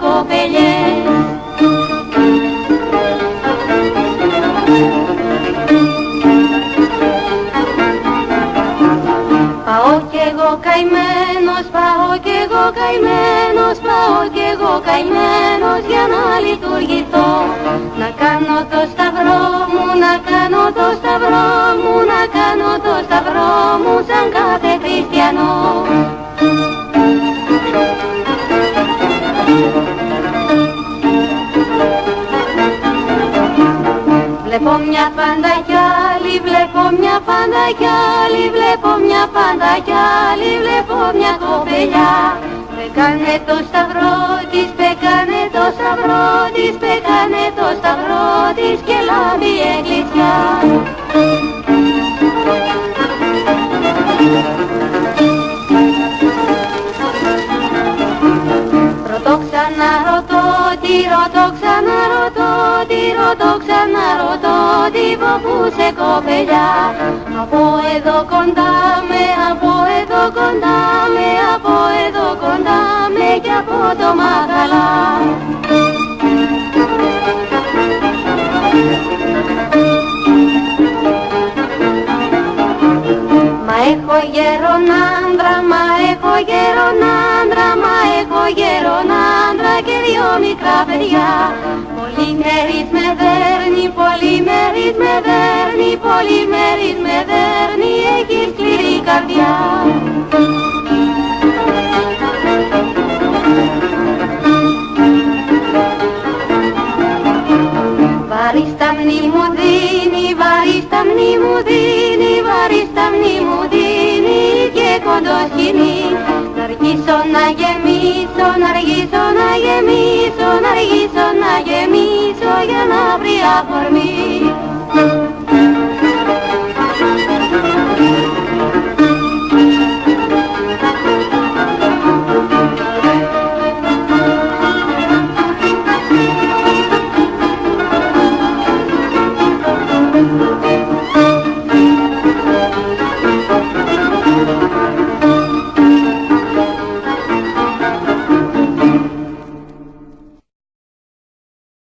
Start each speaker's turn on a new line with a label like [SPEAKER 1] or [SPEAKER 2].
[SPEAKER 1] κοπελιές. Πάω κι εγώ καημένος, πάω κι εγώ καημένος, πάω κι εγώ καημένος για να λειτουργηθώ. Να κάνω το σταυρό μου, να κάνω το σταυρό μου, να κάνω το σταυρό μου σαν κάθε χριστιανό. Βλέπω μια πάντα κι άλλη, βλέπω μια πάντα κι άλλη, βλέπω μια πάντα κι άλλη, βλέπω μια κοπελιά. Πεκάνε το σταυρό της, πεκάνε το σταυρό της, πεκάνε το σταυρό της και λάμπει η εκκλησιά. Ρωτώ ξαναρωτώ, τι ρωτώ ξαναρωτώ, τι ρωτώ ξαναρωτώ, τι φοβούσε κοπελιά. Από εδώ κοντά με, από εδώ κοντά με, από εδώ κοντά με κι από το Μαγαλά. Μα έχω γέρον άντρα, μα έχω γέρον άντρα, μα έχω γέρον άντρα και δυο μικρά παιδιά. Πολυμέρης με δέρνει, πολυμέρης με δέρνει, πολυμέρης με δέρνει, έχει σκληρή καρδιά. Βαρύ σταμνή μου δίνει, βαρύ σταμνή μου δίνει, βαρύ σταμνή μου δίνει και κοντό σκηνή. Να αργήσω να γεμίσω, να αργήσω να γεμίσω, να αργήσω να γεμίσω για να βρει αφορμή.